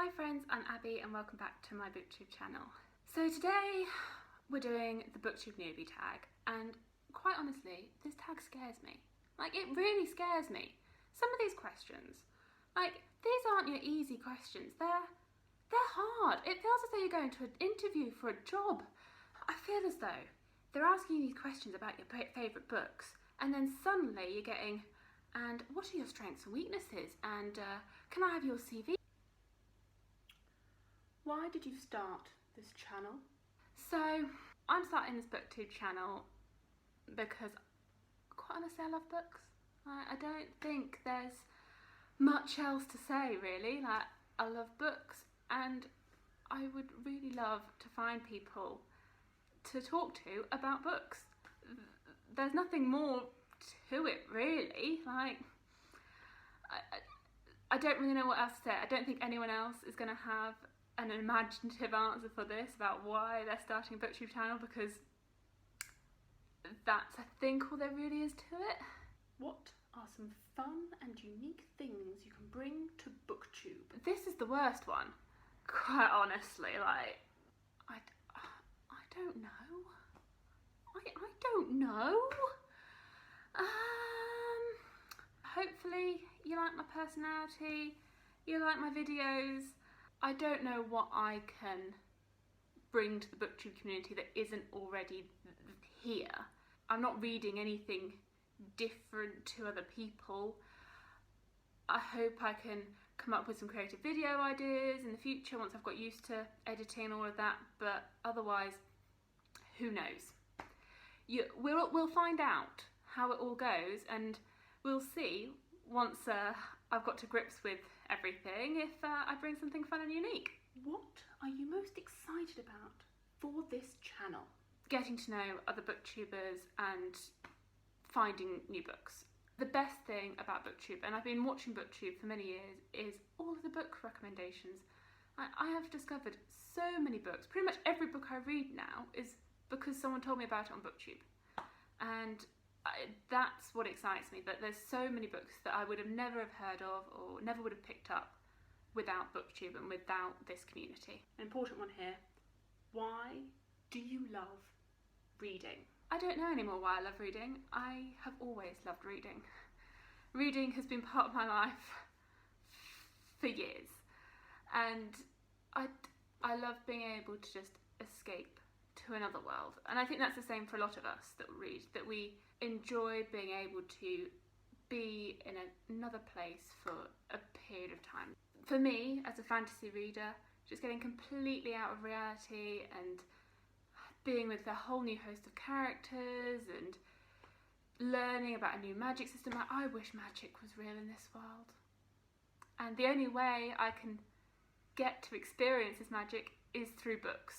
Hi friends, I'm Abby and welcome back to my Booktube channel. So today we're doing the Booktube Newbie Tag, and quite honestly, this tag scares me. Like, it really scares me. Some of these questions, these aren't your easy questions. They're hard. It feels as though you're going to an interview for a job. I feel as though they're asking you these questions about your favourite books, and then suddenly you're getting, and what are your strengths and weaknesses, and can I have your CV? Why did you start this channel? So, I'm starting this Booktube channel because, quite honestly, I love books. I don't think there's much else to say, really. I love books, and I would really love to find people to talk to about books. There's nothing more to it, really. I don't really know what else to say. I don't think anyone else is going to have an imaginative answer for this about why they're starting a Booktube channel, because that's, I think, all there really is to it. What are some fun and unique things you can bring to Booktube? This is the worst one, quite honestly. I don't know. I don't know. Hopefully you like my personality, you like my videos. I don't know what I can bring to the Booktube community that isn't already here. I'm not reading anything different to other people. I hope I can come up with some creative video ideas in the future once I've got used to editing and all of that, but otherwise, who knows? We'll find out how it all goes, and we'll see once I've got to grips with everything if I bring something fun and unique. What are you most excited about for this channel? Getting to know other booktubers and finding new books. The best thing about Booktube, and I've been watching Booktube for many years, is all of the book recommendations. I have discovered so many books. Pretty much every book I read now is because someone told me about it on Booktube. And that's what excites me, that there's so many books that I would have never have heard of or never would have picked up without Booktube and without this community. An important one here: why do you love reading? I don't know anymore why I love reading. I have always loved reading. Reading has been part of my life for years, and I love being able to just escape to another world. And I think that's the same for a lot of us that read, that we enjoy being able to be in another place for a period of time. For me, as a fantasy reader, just getting completely out of reality and being with a whole new host of characters and learning about a new magic system. I wish magic was real in this world. And the only way I can get to experience this magic is through books.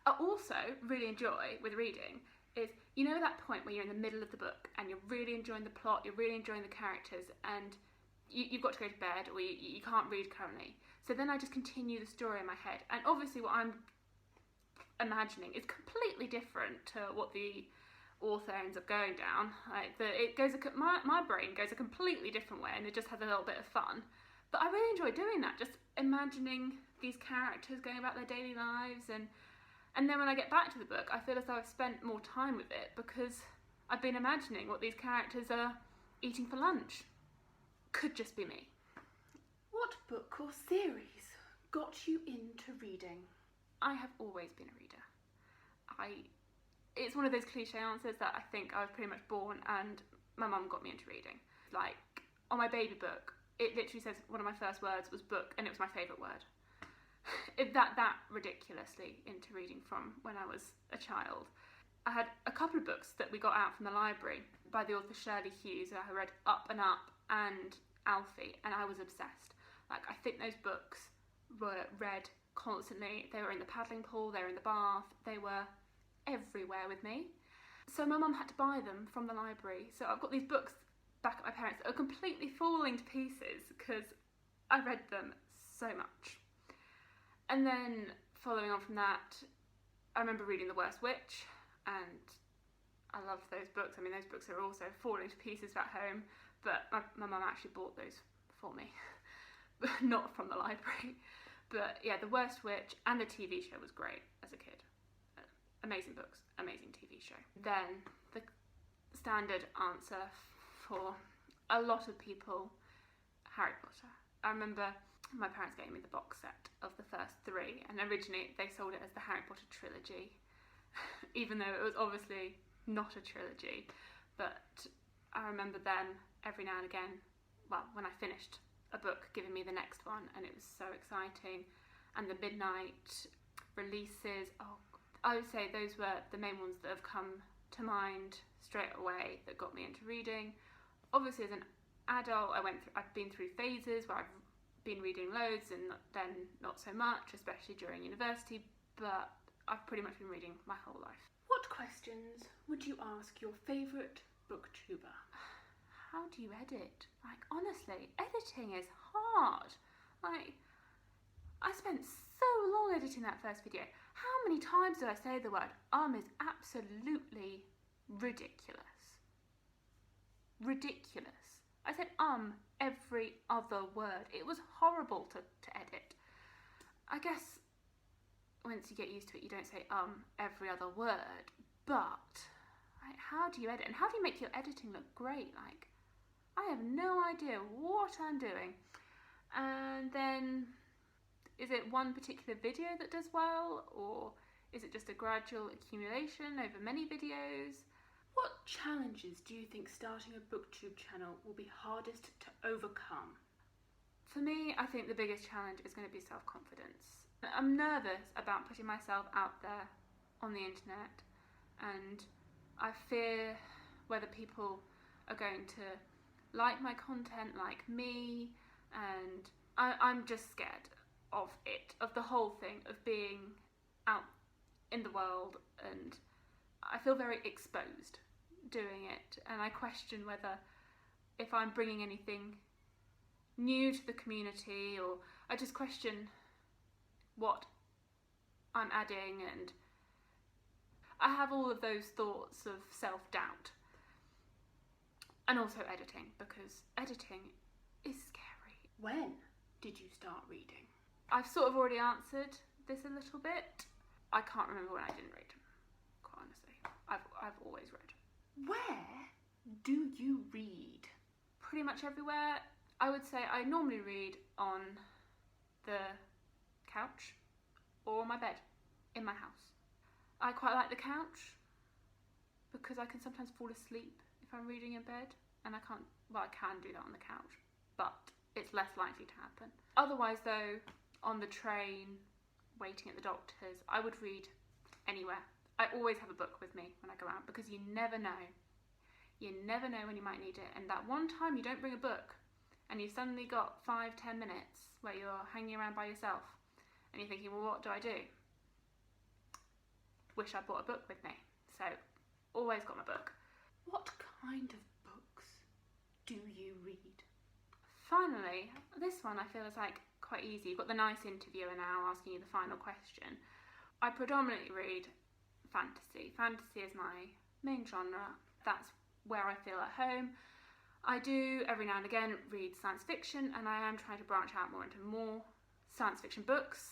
I also really enjoy with reading is, you know, that point where you're in the middle of the book and you're really enjoying the plot, you're really enjoying the characters, and you've got to go to bed, or you can't read currently. So then I just continue the story in my head, and obviously what I'm imagining is completely different to what the author ends up going down. My brain goes a completely different way, and it just has a little bit of fun. But I really enjoy doing that, just imagining these characters going about their daily lives, and then when I get back to the book, I feel as though I've spent more time with it because I've been imagining what these characters are eating for lunch. Could just be me. What book or series got you into reading? I have always been a reader. It's one of those cliche answers that I think I was pretty much born and my mum got me into reading. Like, on my baby book, it literally says one of my first words was book, and it was my favourite word. That ridiculously into reading from when I was a child. I had a couple of books that we got out from the library by the author Shirley Hughes. I read Up and Up and Alfie, and I was obsessed. I think those books were read constantly. They were in the paddling pool, they were in the bath, they were everywhere with me. So my mum had to buy them from the library. So I've got these books back at my parents' that are completely falling to pieces because I read them so much. And then following on from that, I remember reading The Worst Witch, and I loved those books. I mean, those books are also falling to pieces at home, but my mum actually bought those for me, not from the library. But yeah, The Worst Witch and the TV show was great as a kid. Amazing books, amazing TV show. Then the standard answer for a lot of people, Harry Potter. I remember my parents gave me the box set of the first 3, and originally they sold it as the Harry Potter trilogy, even though it was obviously not a trilogy. But I remember them every now and again, well, when I finished a book, giving me the next one, and it was so exciting. And the midnight releases, I would say those were the main ones that have come to mind straight away that got me into reading. Obviously, as an adult, I've been through phases where I've been reading loads and then not so much, especially during university, but I've pretty much been reading my whole life. What questions would you ask your favourite booktuber? How do you edit? Like, honestly, editing is hard. Like, I spent so long editing that first video. How many times did I say the word is absolutely ridiculous? Ridiculous. I said every other word. It was horrible to edit. I guess once you get used to it, you don't say every other word. But like, how do you edit? And how do you make your editing look great? Like, I have no idea what I'm doing. And then, is it one particular video that does well, or is it just a gradual accumulation over many videos? What challenges do you think starting a booktube channel will be hardest to overcome? For me, I think the biggest challenge is going to be self-confidence. I'm nervous about putting myself out there on the internet, and I fear whether people are going to like my content, like me, and I'm just scared of it, of the whole thing, of being out in the world, and I feel very exposed doing it, and I question whether if I'm bringing anything new to the community, or I just question what I'm adding, and I have all of those thoughts of self-doubt. And also editing, because editing is scary. When did you start reading? I've sort of already answered this a little bit. I can't remember when I didn't read, quite honestly. I've always read. Where do you read? Pretty much everywhere. I would say I normally read on the couch or my bed in my house. I quite like the couch because I can sometimes fall asleep if I'm reading in bed, and I can do that on the couch, but it's less likely to happen. Otherwise though, on the train, waiting at the doctor's, I would read anywhere. I always have a book with me when I go out, because you never know. You never know when you might need it, and that one time you don't bring a book, and you've suddenly got 5-10 minutes where you're hanging around by yourself, and you're thinking, well, what do I do? Wish I brought a book with me. So, always got my book. What kind of books do you read? Finally, this one I feel is like quite easy. You've got the nice interviewer now asking you the final question. I predominantly read fantasy. Fantasy is my main genre. That's where I feel at home. I do every now and again read science fiction, and I am trying to branch out more into more science fiction books.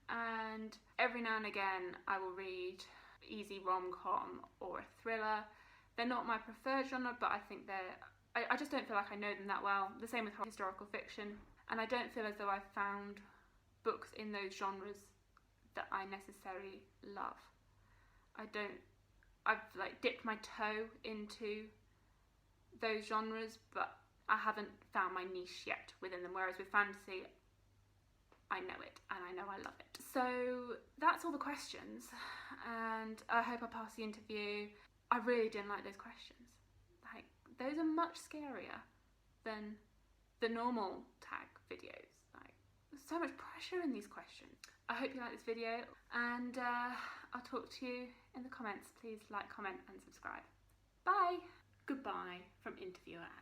And every now and again I will read easy rom-com or a thriller. They're not my preferred genre, but I think I just don't feel like I know them that well. The same with historical fiction. And I don't feel as though I've found books in those genres that I necessarily love. I've like dipped my toe into those genres, but I haven't found my niche yet within them. Whereas with fantasy, I know it and I know I love it. So that's all the questions, and I hope I passed the interview. I really didn't like those questions. Like, those are much scarier than the normal tag videos. Like, there's so much pressure in these questions. I hope you like this video, and I'll talk to you in the comments. Please like, comment and subscribe. Bye! Goodbye from interviewer.